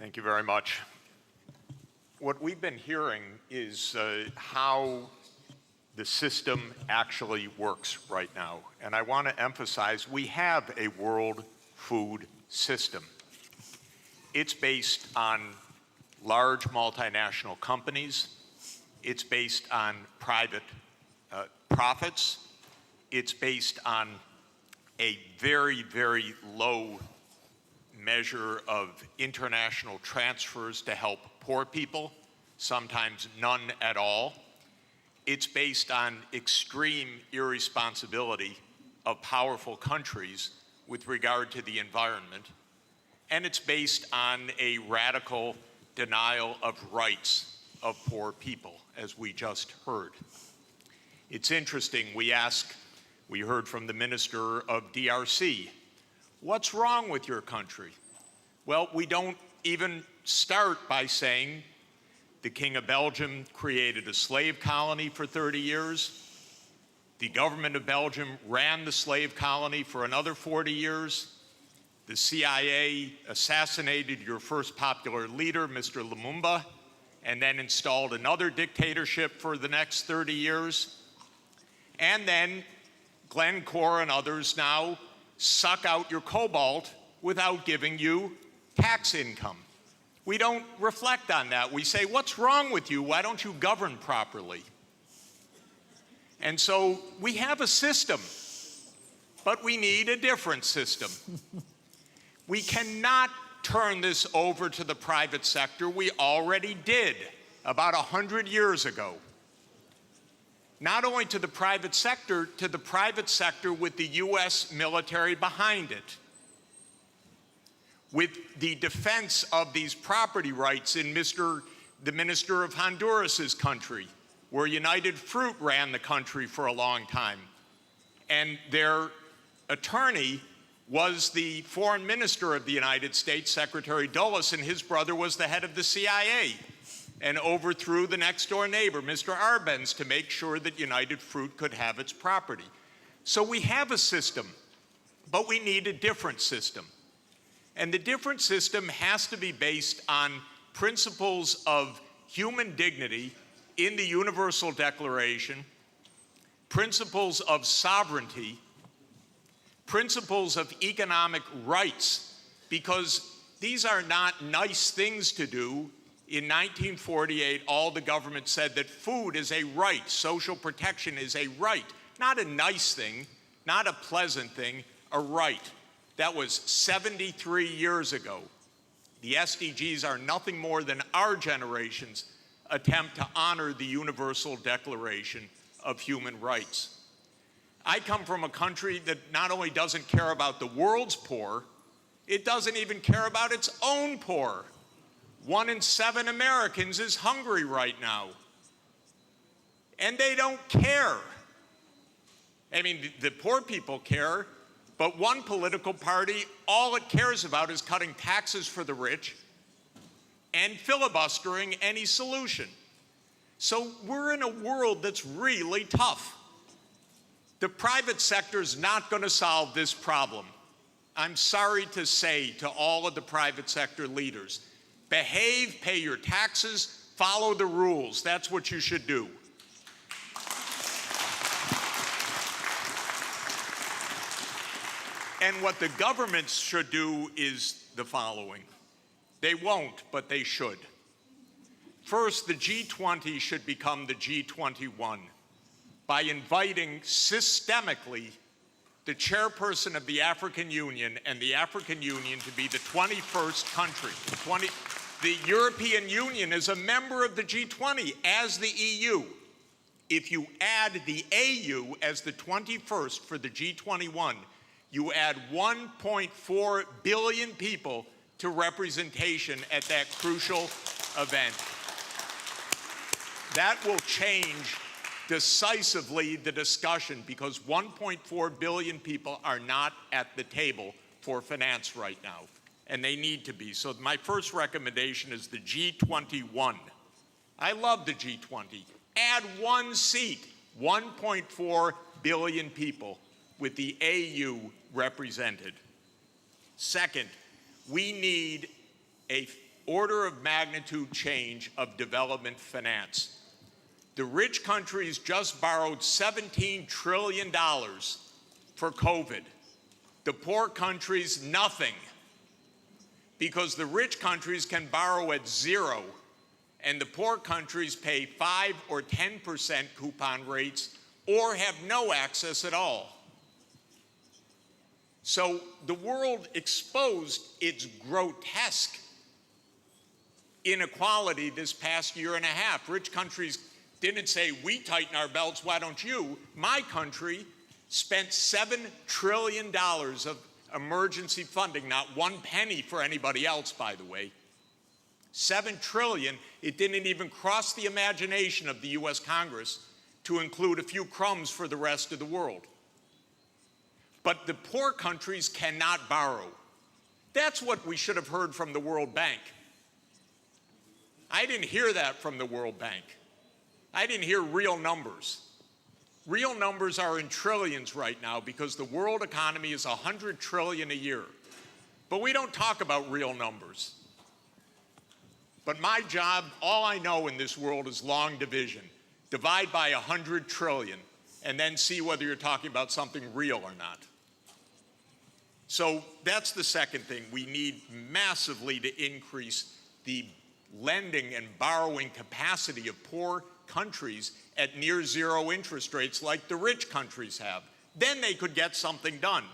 Thank you very much. What we've been hearing is how the system actually works right now. And I want to emphasize we have a world food system. It's based on large multinational companies. It's based on private profits. It's based on a very, very low measure of international transfers to help poor people, sometimes none at all. It's based on extreme irresponsibility of powerful countries with regard to the environment. And it's based on a radical denial of rights of poor people, as we just heard. It's interesting, we heard from the Minister of DRC, what's wrong with your country? Well, we don't even start by saying the King of Belgium created a slave colony for 30 years. The government of Belgium ran the slave colony for another 40 years. The CIA assassinated your first popular leader, Mr. Lumumba, and then installed another dictatorship for the next 30 years. And then Glencore and others now suck out your cobalt without giving you tax income. We don't reflect on that. We say, what's wrong with you? Why don't you govern properly? And so we have a system, but we need a different system. We cannot turn this over to the private sector. We already did about 100 years ago. Not only to the private sector with the US military behind it, with the defense of these property rights in the Minister of Honduras's country, where United Fruit ran the country for a long time. And their attorney was the foreign minister of the United States, Secretary Dulles, and his brother was the head of the CIA, and overthrew the next door neighbor, Mr. Arbenz, to make sure that United Fruit could have its property. So we have a system, but we need a different system. And the different system has to be based on principles of human dignity in the Universal Declaration, principles of sovereignty, principles of economic rights, because these are not nice things to do. In 1948, all the government said that food is a right, social protection is a right, not a nice thing, not a pleasant thing, a right. That was 73 years ago. The SDGs are nothing more than our generation's attempt to honor the Universal Declaration of Human Rights. I come from a country that not only doesn't care about the world's poor, it doesn't even care about its own poor. 1 in 7 Americans is hungry right now. And they don't care. I mean, the poor people care, but one political party, all it cares about is cutting taxes for the rich and filibustering any solution. So we're in a world that's really tough. The private sector's not going to solve this problem. I'm sorry to say to all of the private sector leaders, behave, pay your taxes, follow the rules. That's what you should do. And what the governments should do is the following. They won't, but they should. First, the G20 should become the G21 by inviting systemically the chairperson of the African Union and the African Union to be the 21st country. The European Union is a member of the G20 as the EU. If you add the AU as the 21st for the G21, you add 1.4 billion people to representation at that crucial event. That will change decisively the discussion, because 1.4 billion people are not at the table for finance right now, and they need to be. So my first recommendation is the G21. I love the G20. Add one seat, 1.4 billion people with the AU represented. Second, we need a order of magnitude change of development finance. The rich countries just borrowed $17 trillion for COVID. The poor countries, nothing. Because the rich countries can borrow at zero, and the poor countries pay 5 or 10% coupon rates or have no access at all. So the world exposed its grotesque inequality this past year and a half. Rich countries didn't say, we tighten our belts, why don't you? My country spent $7 trillion of emergency funding, not one penny for anybody else, by the way. $7 trillion, it didn't even cross the imagination of the US Congress to include a few crumbs for the rest of the world. But the poor countries cannot borrow. That's what we should have heard from the World Bank. I didn't hear that from the World Bank. I didn't hear real numbers. Real numbers are in trillions right now because the world economy is $100 trillion a year. But we don't talk about real numbers. But my job, all I know in this world is long division. Divide by 100 trillion and then see whether you're talking about something real or not. So that's the second thing. We need massively to increase the lending and borrowing capacity of poor countries at near zero interest rates like the rich countries have. Then they could get something done.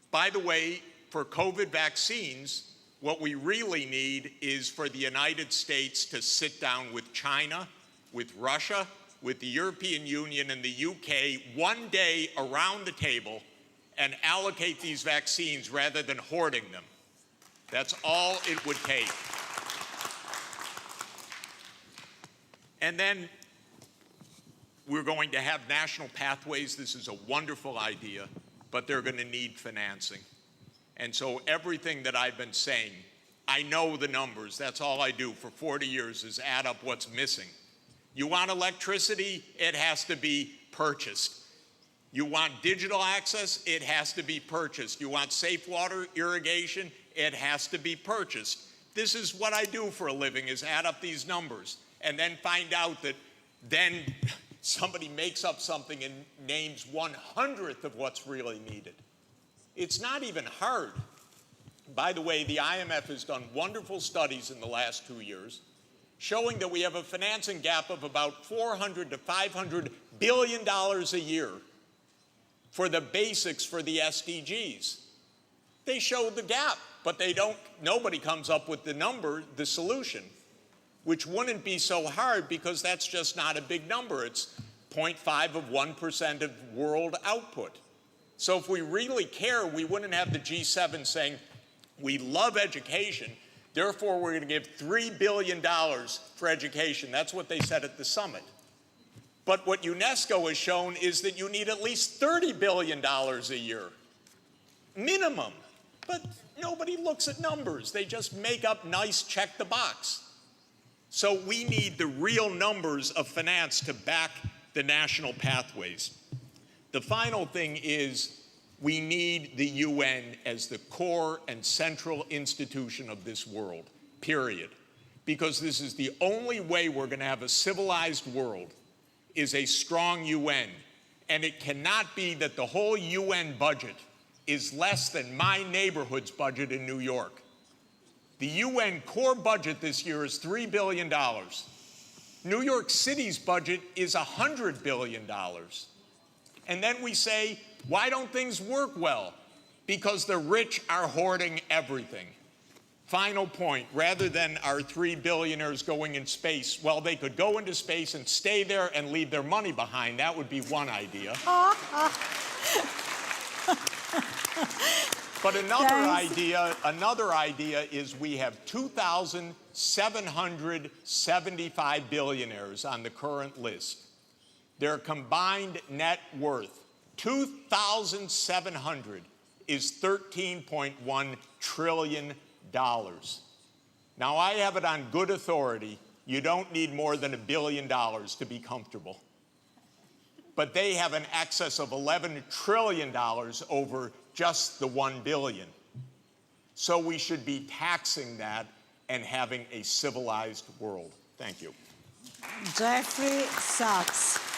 By the way, for COVID vaccines, what we really need is for the United States to sit down with China, with Russia, with the European Union and the UK one day around the table and allocate these vaccines rather than hoarding them. That's all it would take. And then we're going to have national pathways. This is a wonderful idea, but they're going to need financing. And so everything that I've been saying, I know the numbers. That's all I do for 40 years is add up what's missing. You want electricity? It has to be purchased. You want digital access? It has to be purchased. You want safe water irrigation? It has to be purchased. This is what I do for a living, is add up these numbers and then find out that then somebody makes up something and names 1/100th of what's really needed. It's not even hard. By the way, the IMF has done wonderful studies in the last 2 years showing that we have a financing gap of about $400 to $500 billion a year for the basics for the SDGs. They show the gap, but nobody comes up with the number, the solution, which wouldn't be so hard because that's just not a big number. It's 0.5 of 1% of world output. So if we really care, we wouldn't have the G7 saying, we love education, therefore we're going to give $3 billion for education. That's what they said at the summit. But what UNESCO has shown is that you need at least $30 billion a year, minimum. But nobody looks at numbers. They just make up nice check the box. So we need the real numbers of finance to back the national pathways. The final thing is we need the UN as the core and central institution of this world, period. Because this is the only way we're going to have a civilized world, is a strong UN. And it cannot be that the whole UN budget is less than my neighborhood's budget in New York. The UN core budget this year is $3 billion. New York City's budget is $100 billion. And then we say, why don't things work well? Because the rich are hoarding everything. Final point, rather than our 3 billionaires going in space, well, they could go into space and stay there and leave their money behind. That would be one idea. But another idea is we have 2,775 billionaires on the current list. Their combined net worth, 2,700, is $13.1 trillion. Now, I have it on good authority, you don't need more than $1 billion to be comfortable. But they have an excess of $11 trillion over just the $1 billion. So we should be taxing that and having a civilized world. Thank you. Jeffrey Sachs.